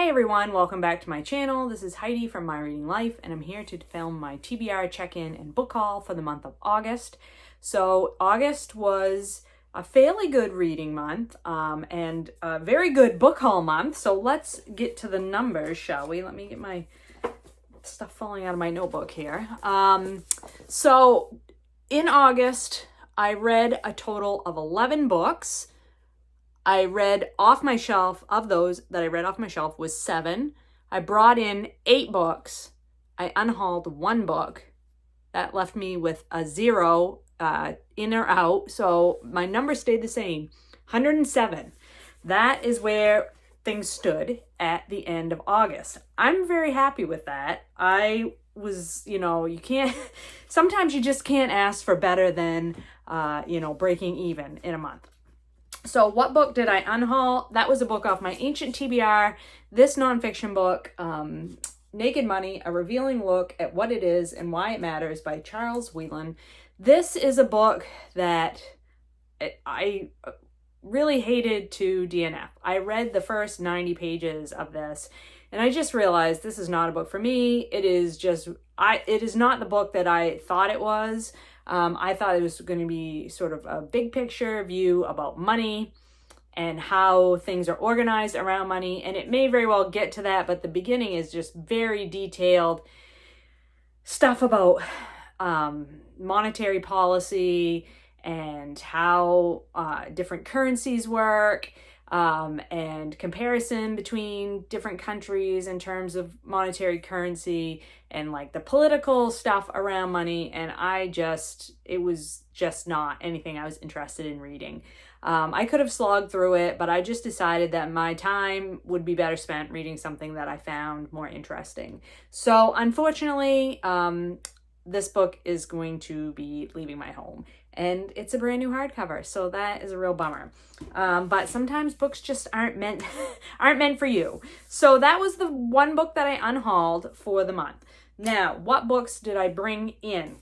Hi everyone, welcome back to my channel. This is Heidi from My Reading Life, and I'm here to film my TBR check-in and book haul for the month of August. So August was a fairly good reading month and a very good book haul month. So let's get to the numbers, shall we? Let me get my stuff falling out of my notebook here. So in August, I read a total of 11 books. I read off my shelf, of those that I read off my shelf was 7. I brought in 8 books. I unhauled 1 book. That left me with a 0 in or out. So my number stayed the same, 107. That is where things stood at the end of August. I'm very happy with that. I was, you can't, sometimes you just can't ask for better than, breaking even in a month. So what book did I unhaul? That was a book off my ancient TBR. This nonfiction book, Naked Money, A Revealing Look at What It Is and Why It Matters by Charles Whelan. This is a book that I really hated to DNF. I read the first 90 pages of this and I just realized this is not a book for me. It is not the book that I thought it was. I thought it was going to be sort of a big picture view about money and how things are organized around money. And it may very well get to that, but the beginning is just very detailed stuff about monetary policy and how different currencies work, and comparison between different countries in terms of monetary currency and like the political stuff around money. And it was just not anything I was interested in reading. I could have slogged through it, but I just decided that my time would be better spent reading something that I found more interesting. So unfortunately, this book is going to be leaving my home. And it's a brand new hardcover, so that is a real bummer. But sometimes books just aren't meant for you. So that was the one book that I unhauled for the month. Now, what books did I bring in?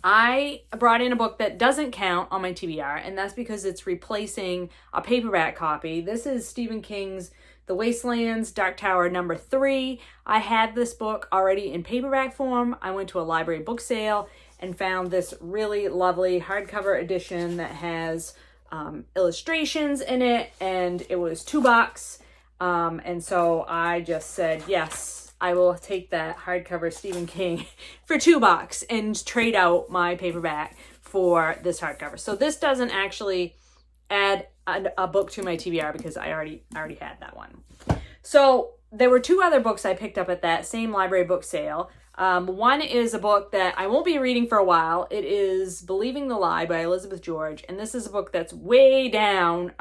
I brought in a book that doesn't count on my TBR, and that's because it's replacing a paperback copy. This is Stephen King's The Wastelands, Dark Tower #3. I had this book already in paperback form. I went to a library book sale and found this really lovely hardcover edition that has illustrations in it, and it was $2. And so I just said, yes, I will take that hardcover Stephen King for $2 and trade out my paperback for this hardcover. So this doesn't actually add a book to my TBR because I already had that one. So there were 2 other books I picked up at that same library book sale. One is a book that I won't be reading for a while. It is Believing the Lie by Elizabeth George. And this is a book that's way down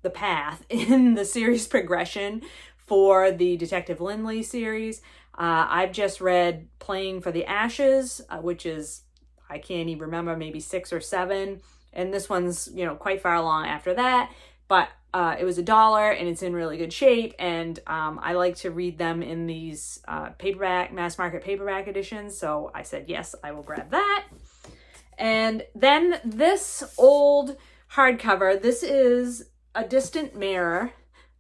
the path in the series progression for the Detective Lindley series. I've just read Playing for the Ashes, which is, I can't even remember, maybe 6 or 7. And this one's, quite far along after that. But it was $1 and it's in really good shape. And I like to read them in these mass market paperback editions. So I said, yes, I will grab that. And then this old hardcover, this is A Distant Mirror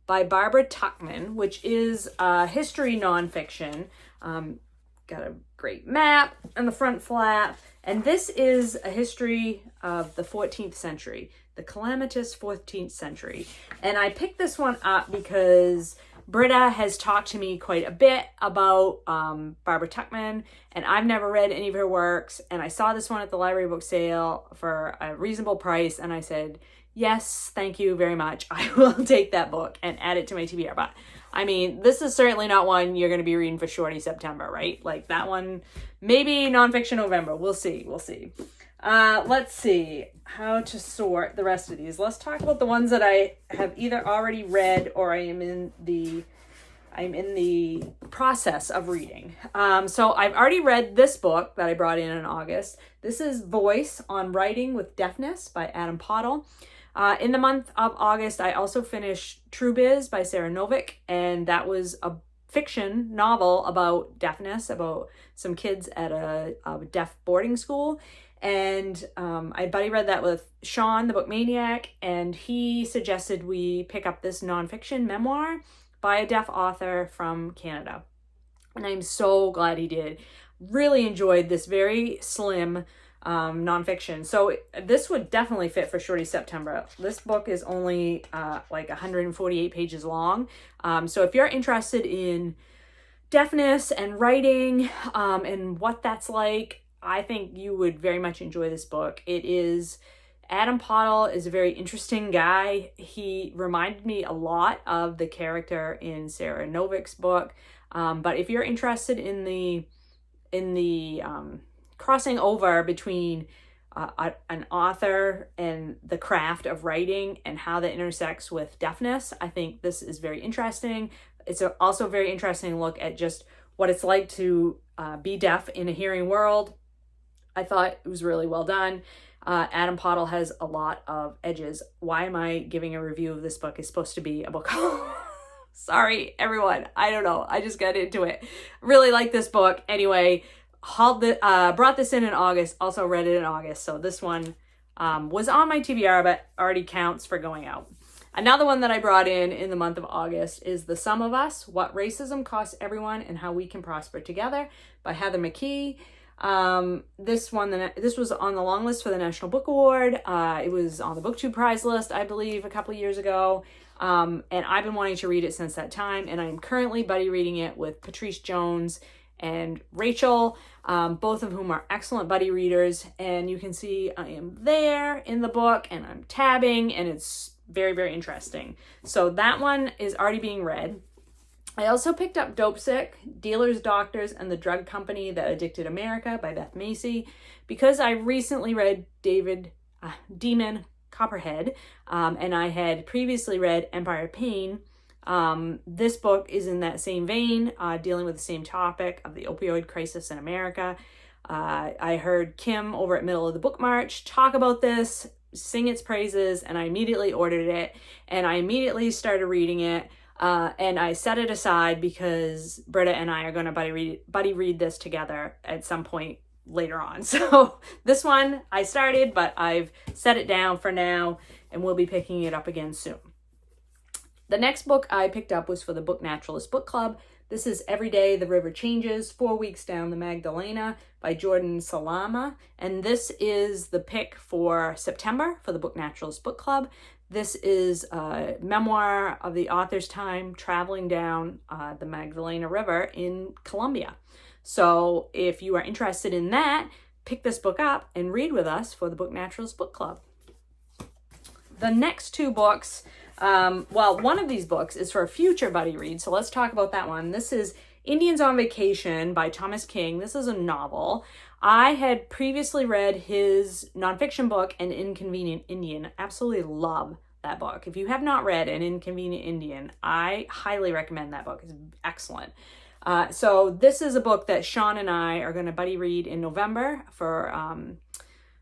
by Barbara Tuchman, which is history nonfiction. Got a great map on the front flap. And this is a history of the 14th century, the calamitous 14th century. And I picked this one up because Britta has talked to me quite a bit about Barbara Tuchman, and I've never read any of her works. And I saw this one at the library book sale for a reasonable price, and I said, yes, thank you very much. I will take that book and add it to my TBR. But I mean, this is certainly not one you're going to be reading for Shorty September, right? Like that one, maybe nonfiction November. We'll see. Let's see how to sort the rest of these. Let's talk about the ones that I have either already read or I'm in the process of reading. So I've already read this book that I brought in August. This is Voice on Writing with Deafness by Adam Pottle. In the month of August, I also finished True Biz by Sarah Novick, and that was a fiction novel about deafness, about some kids at a deaf boarding school. And I buddy read that with Sean, the book maniac, and he suggested we pick up this nonfiction memoir by a deaf author from Canada. And I'm so glad he did. Really enjoyed this very slim nonfiction. So this would definitely fit for Shorty September. This book is only like 148 pages long. So if you're interested in deafness and writing and what that's like, I think you would very much enjoy this book. Adam Pottle is a very interesting guy. He reminded me a lot of the character in Sarah Novick's book. But if you're interested in the crossing over between an author and the craft of writing and how that intersects with deafness, I think this is very interesting. It's also a very interesting look at just what it's like to be deaf in a hearing world. I thought it was really well done. Adam Pottle has a lot of edges. Why am I giving a review of this book? It's supposed to be a book. Sorry, everyone. I don't know. I just got into it. Really like this book. Anyway, brought this in August. Also read it in August. So this one was on my TBR, but already counts for going out. Another one that I brought in the month of August is The Sum of Us, What Racism Costs Everyone and How We Can Prosper Together by Heather McGhee. This was on the long list for the National Book Award. It was on the BookTube prize list, I believe, a couple of years ago. And I've been wanting to read it since that time. And I'm currently buddy reading it with Patrice Jones and Rachel, both of whom are excellent buddy readers. And you can see I am there in the book and I'm tabbing, and it's very, very interesting. So that one is already being read. I also picked up Dopesick, Dealers, Doctors, and the Drug Company That Addicted America by Beth Macy, because I recently read Demon Copperhead, and I had previously read Empire of Pain. This book is in that same vein, dealing with the same topic of the opioid crisis in America. I heard Kim over at Middle of the Book March talk about this, sing its praises, and I immediately ordered it, and I immediately started reading it. And I set it aside because Britta and I are going to buddy read this together at some point later on. So this one I started, but I've set it down for now, and we'll be picking it up again soon. The next book I picked up was for the Book Naturalist Book Club. This is Every Day the River Changes, 4 Weeks Down the Magdalena by Jordan Salama. And this is the pick for September for the Book Naturalist Book Club. This is a memoir of the author's time traveling down the Magdalena River in Colombia. So if you are interested in that, pick this book up and read with us for the Book Naturalist Book Club. The next two books, one of these books is for a future buddy read, so let's talk about that one. This is Indians on Vacation by Thomas King. This is a novel. I had previously read his nonfiction book, An Inconvenient Indian. Absolutely love that book. If you have not read An Inconvenient Indian, I highly recommend that book. It's excellent. So this is a book that Sean and I are going to buddy read in November for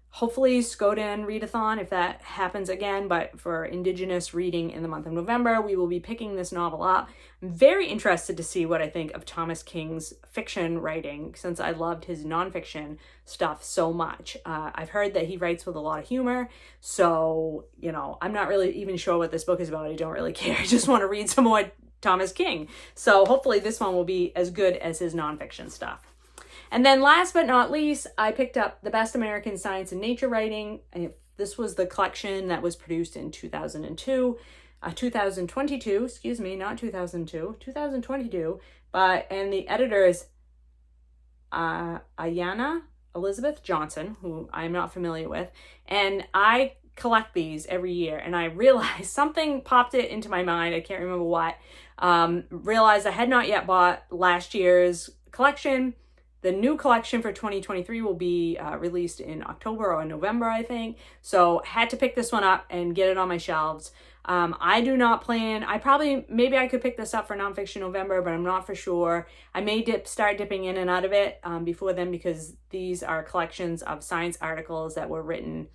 hopefully Skoden Readathon, if that happens again, but for Indigenous reading in the month of November, we will be picking this novel up. I'm very interested to see what I think of Thomas King's fiction writing, since I loved his nonfiction stuff so much. I've heard that he writes with a lot of humor, so, I'm not really even sure what this book is about. I don't really care. I just want to read some more Thomas King. So hopefully this one will be as good as his nonfiction stuff. And then last but not least, I picked up The Best American Science and Nature Writing. This was the collection that was produced in 2022, not 2022. And the editor is Ayanna Elizabeth Johnson, who I'm not familiar with. And I collect these every year, and I realized something popped it into my mind. I can't remember what. Realized I had not yet bought last year's collection. The new collection for 2023 will be released in October or November, I think. So had to pick this one up and get it on my shelves. I do not plan, maybe I could pick this up for Nonfiction November, but I'm not for sure. I may start dipping in and out of it before then, because these are collections of science articles that were written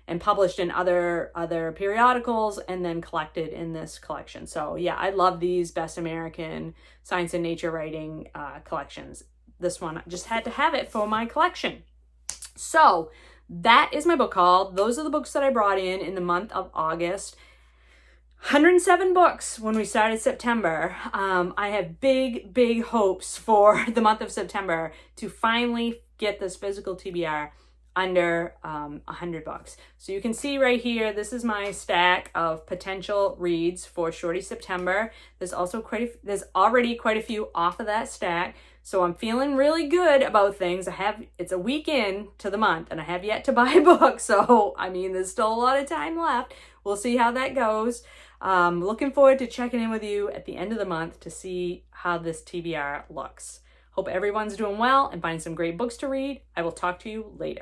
and published in other periodicals and then collected in this collection. So yeah, I love these Best American Science and Nature Writing collections. This one, I just had to have it for my collection. So that is my book haul. Those are the books that I brought in the month of August. 107 books when we started September. I have big hopes for the month of September to finally get this physical TBR under 100 bucks. So you can see right here, this is my stack of potential reads for Shorty September. There's also there's already quite a few off of that stack. So I'm feeling really good about things. It's a week in to the month and I have yet to buy a book. So, I mean, there's still a lot of time left. We'll see how that goes. Looking forward to checking in with you at the end of the month to see how this TBR looks. Hope everyone's doing well and finding some great books to read. I will talk to you later.